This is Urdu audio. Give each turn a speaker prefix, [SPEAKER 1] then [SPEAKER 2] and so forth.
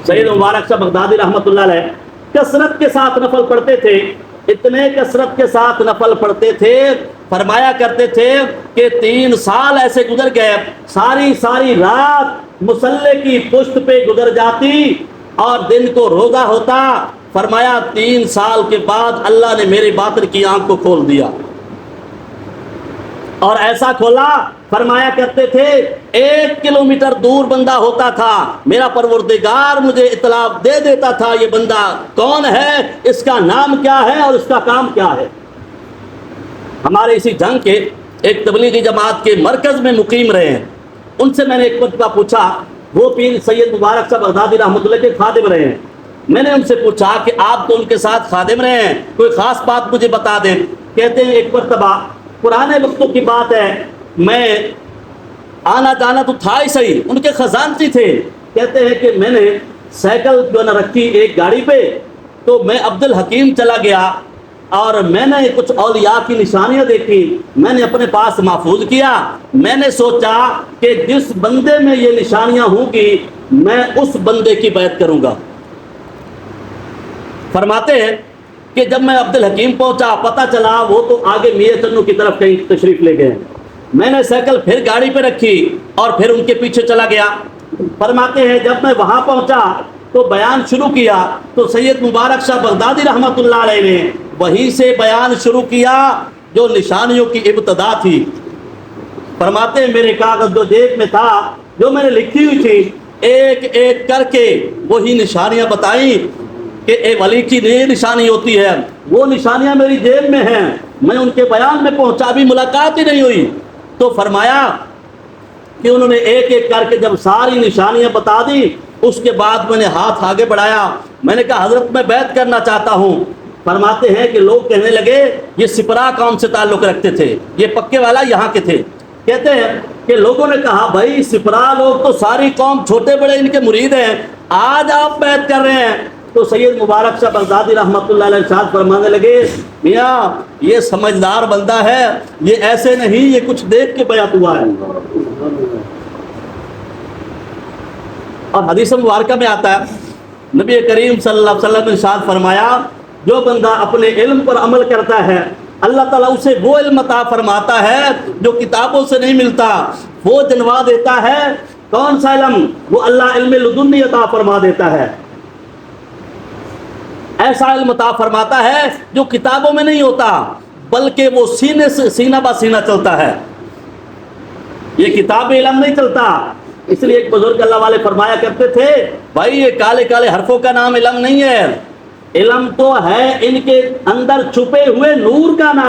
[SPEAKER 1] سید مبارک شاہ بغدادی رحمۃ اللہ علیہ کثرت کے ساتھ نفل پڑھتے تھے، اتنے کثرت کے ساتھ نفل پڑھتے تھے، فرمایا کرتے تھے کہ 3 سال ایسے گزر گئے، ساری رات مصلے کی پشت پہ گزر جاتی اور دن کو روزہ ہوتا۔ فرمایا 3 سال کے بعد اللہ نے میرے باطن کی آنکھ کو کھول دیا، اور ایسا کھولا، فرمایا کرتے تھے 1 کلومیٹر دور بندہ ہوتا تھا، میرا پروردگار مجھے اطلاع دے دیتا تھا یہ بندہ کون ہے، اس کا نام کیا ہے اور اس کا کام کیا ہے۔ ہمارے اسی جنگ کے ایک تبلیغی جماعت کے مرکز میں مقیم رہے ہیں، ان سے میں نے ایک مرتبہ پوچھا، وہ پیر سید مبارک شاہ بغدادی رحمۃ اللہ کے خادم رہے ہیں، میں نے ان سے پوچھا کہ آپ تو ان کے ساتھ خادم رہے ہیں، کوئی خاص بات مجھے بتا دیں۔ کہتے ہیں ایک مرتبہ پرانے وقتوں کی بات ہے، میں آنا جانا تو تھا ہی صحیح، ان کے خزانچی تھے، کہتے ہیں کہ میں نے سائیکل جو نہ رکھی ایک گاڑی پہ، تو میں عبد الحکیم چلا گیا اور میں نے کچھ اولیاء کی نشانیاں دیکھی، میں نے اپنے پاس محفوظ کیا، میں نے سوچا کہ جس بندے میں یہ نشانیاں ہوں گی میں اس بندے کی بیعت کروں گا۔ فرماتے ہیں کہ جب میں عبد الحکیم پہنچا، پتہ چلا وہ تو آگے میاں چنو کی طرف کہیں تشریف لے گئے، میں نے سائیکل پھر گاڑی پہ رکھی اور پھر ان کے پیچھے چلا گیا۔ فرماتے ہیں جب میں وہاں پہنچا تو بیان شروع کیا تو سید مبارک شاہ بغدادی رحمۃ اللہ علیہ نے وہیں سے بیان شروع کیا جو نشانیوں کی ابتدا تھی۔ فرماتے ہیں میرے کاغذ جو جیب میں تھا، جو میں نے لکھی ہوئی تھی، ایک ایک کر کے وہی نشانیاں بتائیں کہ اے ولی کی یہ نشانی ہوتی ہے، وہ نشانیاں میری جیب میں ہیں، میں ان کے بیان میں پہنچا، ابھی ملاقات ہی نہیں ہوئی۔ تو فرمایا کہ انہوں نے ایک ایک کر کے جب ساری نشانیاں بتا دی، اس کے بعد میں نے ہاتھ آگے بڑھایا، میں نے کہا حضرت میں بیعت کرنا چاہتا ہوں۔ فرماتے ہیں کہ لوگ کہنے لگے یہ سپرا قوم سے تعلق رکھتے تھے، یہ پکے والا یہاں کے تھے۔ کہتے ہیں کہ لوگوں نے کہا بھائی سپرا لوگ تو ساری قوم چھوٹے بڑے ان کے مرید ہیں، آج آپ بیعت کر رہے ہیں۔ تو سید مبارک شاہ بغدادی رحمۃ اللہ علیہ ارشاد فرمانے لگے میاں یہ سمجھدار بندہ ہے، یہ ایسے نہیں، یہ کچھ دیکھ کے بیعت ہوا ہے۔ اور حدیث مبارکہ میں آتا ہے نبی کریم صلی اللہ علیہ وسلم نے ارشاد فرمایا جو بندہ اپنے علم پر عمل کرتا ہے اللہ تعالیٰ اسے وہ علم عطا فرماتا ہے جو کتابوں سے نہیں ملتا، وہ دلوا دیتا ہے۔ کون سا علم؟ وہ اللہ علم لدنی عطا فرما دیتا ہے، ایسا علم عطا فرماتا ہے جو کتابوں میں نہیں ہوتا بلکہ وہ سینے سے سینہ بہ سینہ چلتا ہے، یہ کتاب علم نہیں چلتا۔ اس لیے ایک بزرگ اللہ والے فرمایا کرتے تھے بھائی یہ کالے کالے حرفوں کا نام علم نہیں ہے، علم تو ہے ان کے اندر چھپے ہوئے نور کا نام۔